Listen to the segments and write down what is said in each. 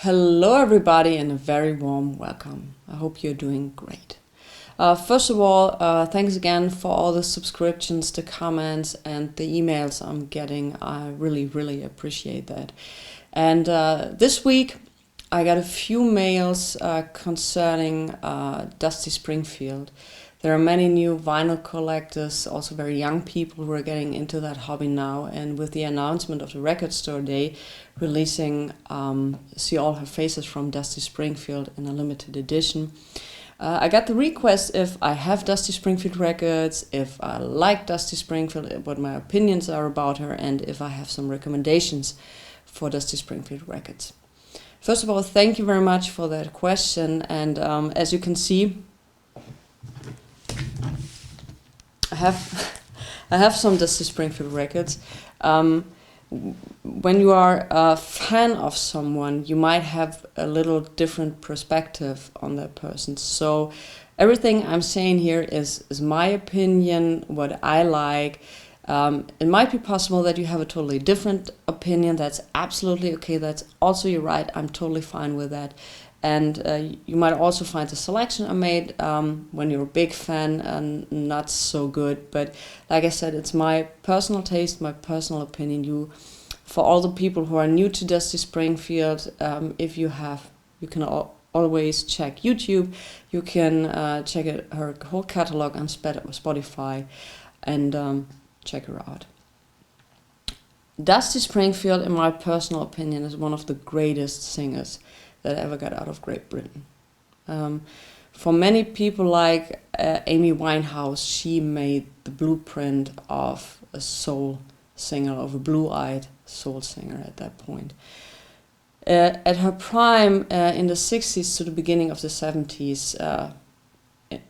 Hello, everybody, and a very warm welcome. I hope you're doing great. First of all, thanks again for all the subscriptions, the comments, and the emails I'm getting. I really appreciate that. And this week, I got a few mails concerning Dusty Springfield. There are many new vinyl collectors, also very young people who are getting into that hobby now. And with the announcement of the record store day, releasing See All Her Faces from Dusty Springfield in a limited edition, I got the request if I have Dusty Springfield records, if I like Dusty Springfield, what my opinions are about her, and if I have some recommendations for Dusty Springfield records. First of all, thank you very much for that question. And as you can see, I have some Dusty Springfield records. When you are a fan of someone, you might have a little different perspective on that person. So everything I'm saying here is my opinion, what I like. It might be possible that you have a totally different opinion. That's absolutely okay. That's also your right. I'm totally fine with that. And you might also find the selection I made when you're a big fan not so good. But like I said, it's my personal taste, my personal opinion. For all the people who are new to Dusty Springfield, if you can always check YouTube. You can check her whole catalog on Spotify and check her out. Dusty Springfield, in my personal opinion, is one of the greatest singers that ever got out of Great Britain. For many people like Amy Winehouse, she made the blueprint of a soul singer, of a blue-eyed soul singer at that point. At her prime in the 60s to the beginning of the 70s,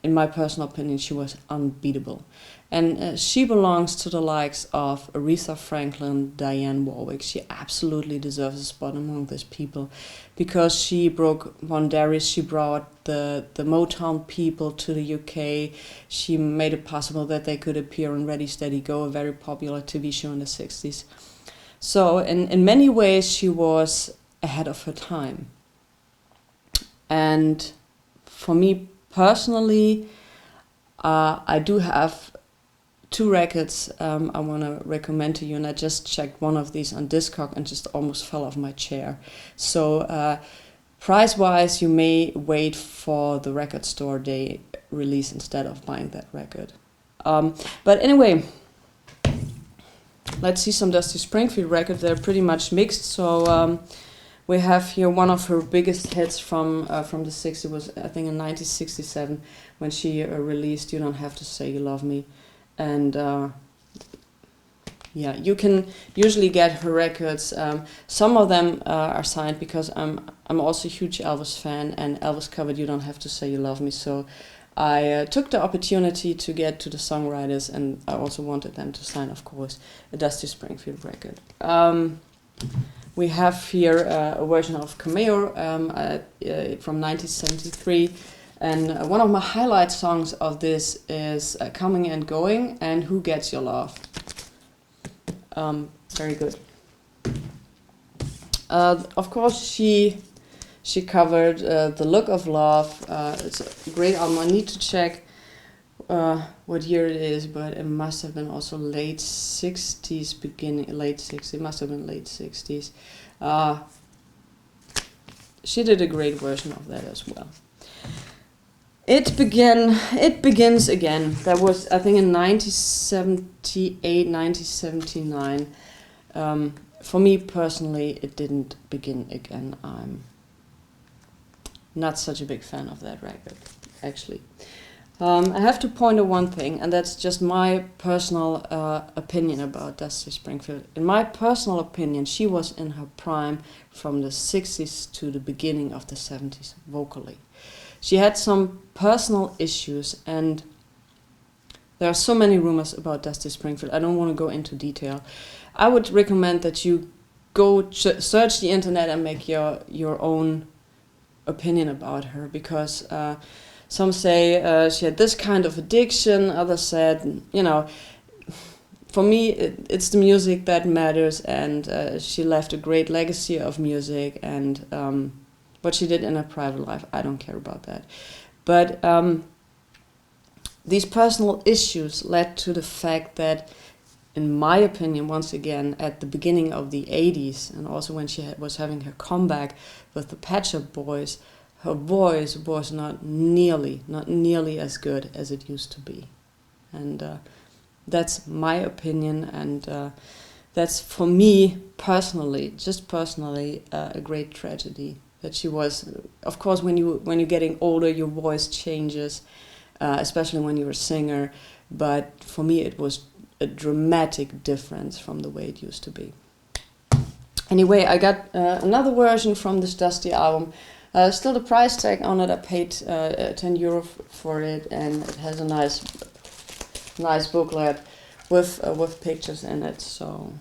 in my personal opinion, she was unbeatable. And she belongs to the likes of Aretha Franklin, Diane Warwick. She absolutely deserves a spot among these people because she broke boundaries. She brought the Motown people to the UK. She made it possible that they could appear on Ready, Steady, Go, a very popular TV show in the 60s. So in many ways, she was ahead of her time. And for me personally, I do have two records I want to recommend to you, and I just checked one of these on Discog and just almost fell off my chair. So price-wise, you may wait for the record store day release instead of buying that record. But anyway, let's see some Dusty Springfield records. They're pretty much mixed. So we have here one of her biggest hits from the 60s. It was, I think, in 1967 when she released You Don't Have to Say You Love Me. And yeah, you can usually get her records. Some of them are signed because I'm also a huge Elvis fan, and Elvis covered You Don't Have to Say You Love Me. So I took the opportunity to get to the songwriters, and I also wanted them to sign, of course, a Dusty Springfield record. We have here a version of Cameo from 1973. And one of my highlight songs of this is Coming and Going and Who Gets Your Love. Very good. Of course, she covered The Look of Love. It's a great album. I need to check what year it is, but it must have been also late 60s, late 60s. It must have been late 60s. She did a great version of that as well. It begins again. That was, I think, in 1978, 1979. For me personally, it didn't begin again. I'm not such a big fan of that record, actually. I have to point out one thing, and that's just my personal opinion about Dusty Springfield. In my personal opinion, she was in her prime from the 60s to the beginning of the 70s, vocally. She had some personal issues, and there are so many rumors about Dusty Springfield. I don't want to go into detail. I would recommend that you go search the internet and make your own opinion about her, because some say she had this kind of addiction, others said, for me, it's the music that matters, and she left a great legacy of music, and What she did in her private life, I don't care about that. But these personal issues led to the fact that, in my opinion, once again, at the beginning of the 80s, and also when she was having her comeback with the Pet Shop Boys, her voice was not nearly as good as it used to be. And that's my opinion, and that's, for me, personally, a great tragedy. That she was, of course, when you're getting older, your voice changes, especially when you're a singer. But for me, it was a dramatic difference from the way it used to be. Anyway, I got another version from this Dusty album. Still the price tag on it. I paid €10 for it, and it has a nice booklet with pictures in it. So.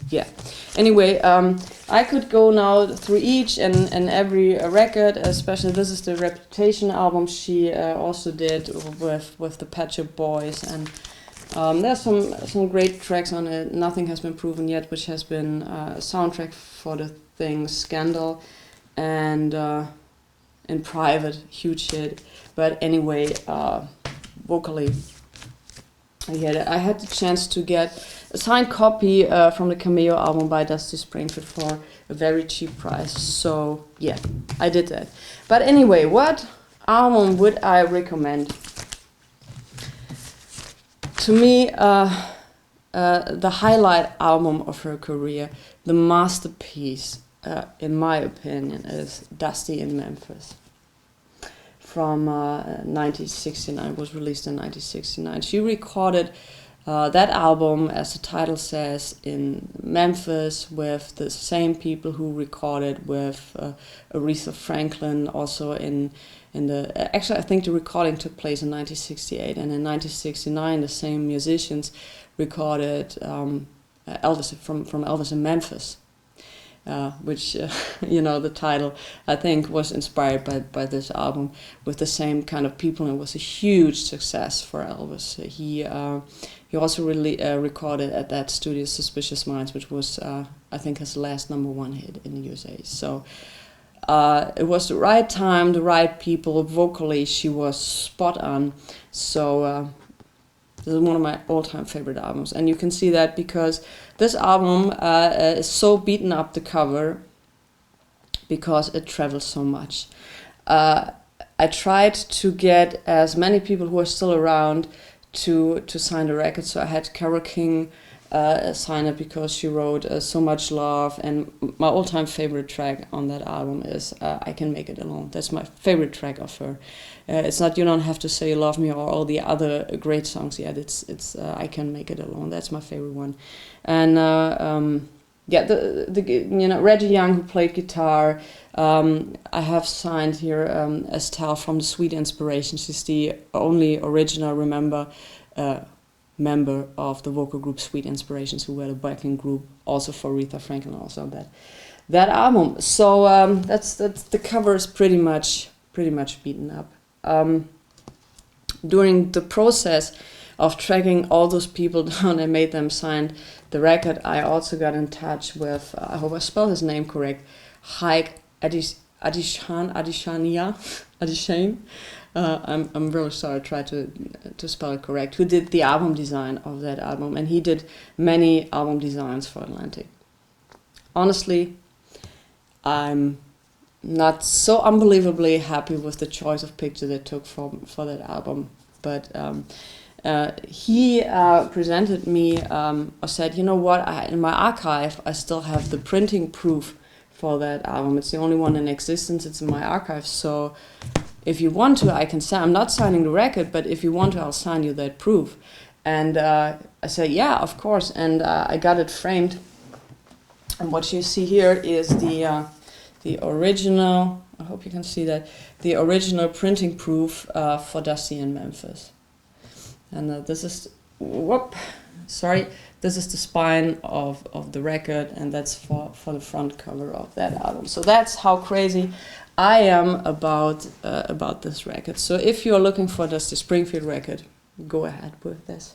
Yeah. Anyway, I could go now through each and every record. Especially, this is the Reputation album she also did with the Pet Shop Boys, and there's some great tracks on it. Nothing Has Been Proven Yet, which has been a soundtrack for the thing Scandal, and In Private, huge hit. But anyway, vocally, I had the chance to get a signed copy from the Cameo album by Dusty Springfield for a very cheap price. So yeah, I did that. But anyway, what album would I recommend? To me, the highlight album of her career, the masterpiece, in my opinion, is Dusty in Memphis. From 1969, was released in 1969. She recorded that album, as the title says, in Memphis with the same people who recorded with Aretha Franklin. Also in the actually, I think the recording took place in 1968, and in 1969, the same musicians recorded Elvis from Elvis in Memphis. Which, the title, I think, was inspired by this album with the same kind of people, and it was a huge success for Elvis. He also really recorded at that studio Suspicious Minds, which was, I think, his last #1 hit in the USA. So it was the right time, the right people. Vocally, she was spot on. So this is one of my all-time favorite albums, and you can see that because this album is so beaten up, the cover, because it travels so much. I tried to get as many people who are still around to sign the record, so I had Carole King sign it because she wrote So Much Love, and my all-time favorite track on that album is I Can Make It Alone. That's my favorite track of her. It's not You Don't Have to Say You Love Me or all the other great songs yet. It's I Can Make It Alone. That's my favorite one. And Reggie Young, who played guitar. I have signed here Estelle from the Sweet Inspiration. She's the only original member of the vocal group Sweet Inspirations, who were the backing group also for Aretha Franklin, also that album. So that's the cover is pretty much beaten up. During the process of tracking all those people down and made them sign the record, I also got in touch with, I hope I spell his name correct, Haik Adishane. I'm really sorry, I tried to spell it correct, who did the album design of that album, and he did many album designs for Atlantic. Honestly, I'm not so unbelievably happy with the choice of picture they took for that album, but he presented me or said, you know what, in my archive I still have the printing proof for that album. It's the only one in existence. It's in my archive, so if you want to, I can sign. I'm not signing the record, but if you want to, I'll sign you that proof. And I said, yeah, of course. And I got it framed. And what you see here is the original. I hope you can see that, the original printing proof for Dusty in Memphis. And this is this is the spine of the record, and that's for the front cover of that album. So that's how crazy I am about this record. So if you're looking for Dusty Springfield record, go ahead with this.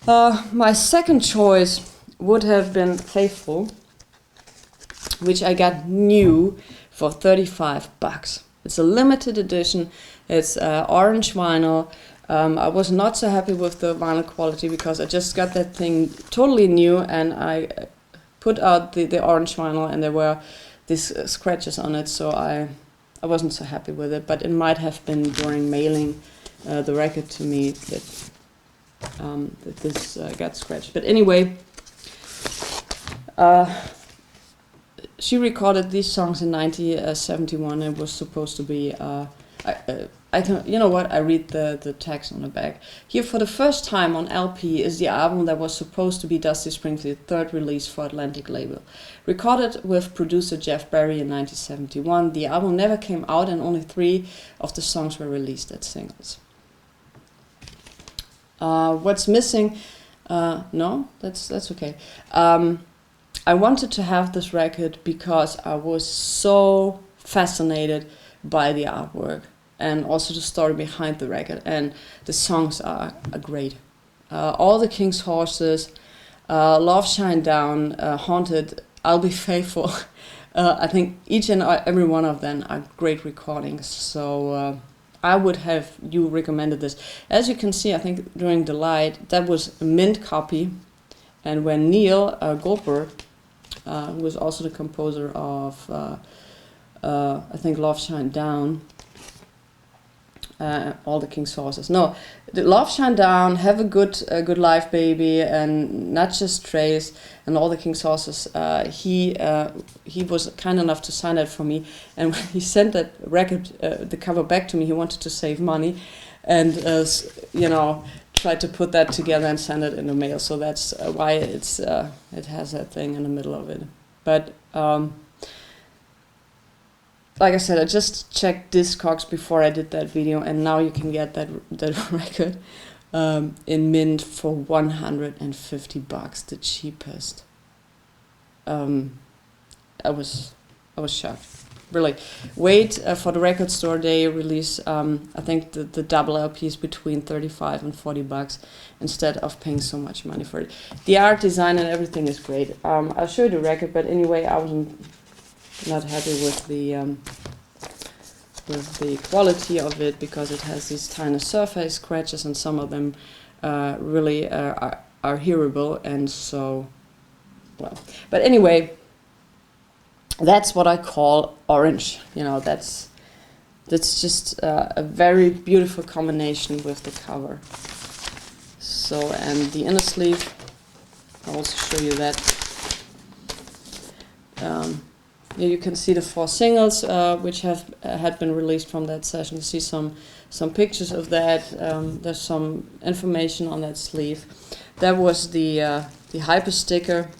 My second choice would have been Faithful, which I got new for $35. It's a limited edition. It's orange vinyl. I was not so happy with the vinyl quality because I just got that thing totally new, and I put out the orange vinyl and there were these scratches on it, so I wasn't so happy with it. But it might have been during mailing the record to me that this got scratched. But anyway, she recorded these songs in 1971. It was supposed to be I can, you know what, I read the text on the back. Here for the first time on LP is the album that was supposed to be Dusty Springfield's third release for Atlantic label. Recorded with producer Jeff Berry in 1971, the album never came out and only 3 of the songs were released as singles. What's missing? No, that's okay. I wanted to have this record because I was so fascinated by the artwork and also the story behind the record, and the songs are great. All the King's Horses, Love Shine Down, Haunted, I'll Be Faithful. I think each and every one of them are great recordings, so I would have you recommended this. As you can see, I think during the light, that was a mint copy, and when Neil Goldberg, who was also the composer of I think Love Shine Down, All the King's Horses. No, the Love Shine Down, Have a Good Life Baby, and Not Just Trace, and All the King's Horses. He was kind enough to sign that for me, and when he sent that record, the cover back to me, he wanted to save money, and tried to put that together and send it in the mail. So that's why it has that thing in the middle of it. But like I said, I just checked Discogs before I did that video, and now you can get that record in mint for $150, the cheapest. I was shocked. Really, wait for the record store. They release, I think the double LPs between $35 and $40 instead of paying so much money for it. The art design and everything is great. I'll show you the record, but anyway, I wasn't not happy with the quality of it because it has these tiny surface scratches, and some of them really are hearable, and so well. But anyway, that's what I call orange. That's just a very beautiful combination with the cover. So, and the inner sleeve, I'll also show you that. Here you can see the 4 singles which had been released from that session. You see some pictures of that. There's some information on that sleeve. That was the hyper sticker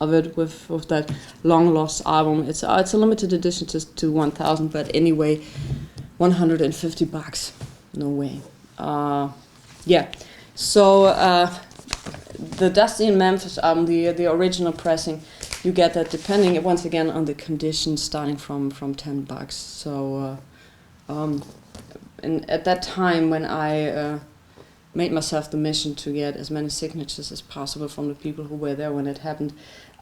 of it with that long lost album. It's a limited edition to 1,000, but anyway, $150. No way. Yeah. So the Dusty in Memphis album, the original pressing, you get that depending once again on the condition, starting from $10. So and at that time when I made myself the mission to get as many signatures as possible from the people who were there when it happened,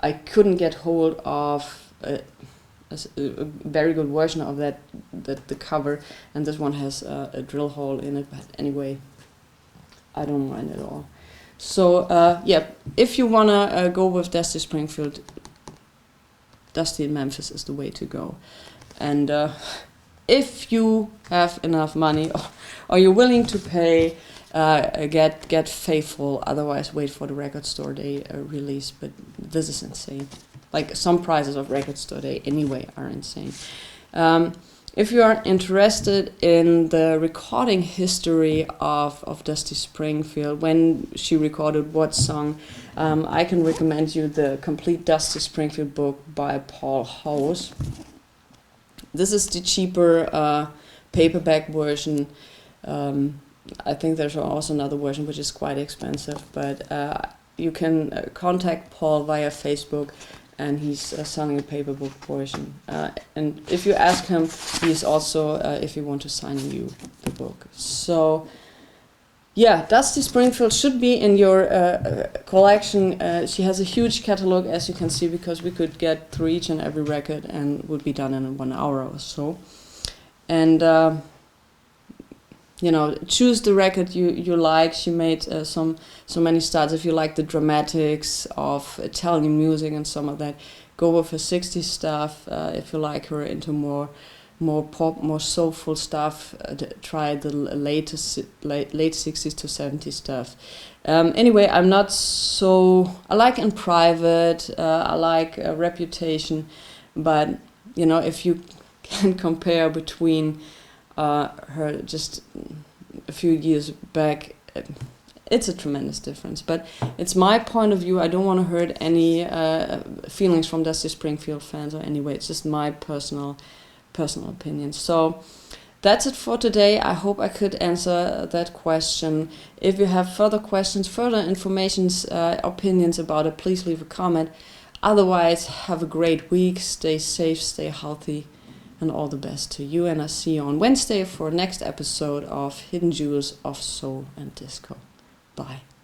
I couldn't get hold of a very good version of the cover, and this one has a drill hole in it, but anyway, I don't mind at all. So yeah, if you wanna go with Dusty Springfield, Dusty in Memphis is the way to go. And if you have enough money or you're willing to pay, get Faithful, otherwise wait for the record store day release. But this is insane. Like, some prices of record store day anyway are insane. If you are interested in the recording history of Dusty Springfield, when she recorded what song, I can recommend you the complete Dusty Springfield book by Paul House. This is the cheaper paperback version. I think there's also another version which is quite expensive, but you can contact Paul via Facebook, and he's selling a paperback version. And if you ask him, he's also, if you want to sign you the book. So yeah, Dusty Springfield should be in your collection. She has a huge catalog, as you can see, because we could get through each and every record and would be done in 1 hour or so. And choose the record you like. She made so many styles. If you like the dramatics of Italian music and some of that, go with her 60s stuff. If you like her into more pop, more soulful stuff, try the late 60s to 70s stuff. Anyway, I'm not so... I like In Private, I like Reputation, but, if you can compare between her just a few years back, it's a tremendous difference. But it's my point of view. I don't want to hurt any feelings from Dusty Springfield fans or anyway. It's just my personal opinion. So that's it for today. I hope I could answer that question. If you have further questions, further informations, opinions about it, please leave a comment. Otherwise, have a great week. Stay safe, stay healthy, and all the best to you. And I'll see you on Wednesday for next episode of Hidden Jewels of Soul and Disco. Bye.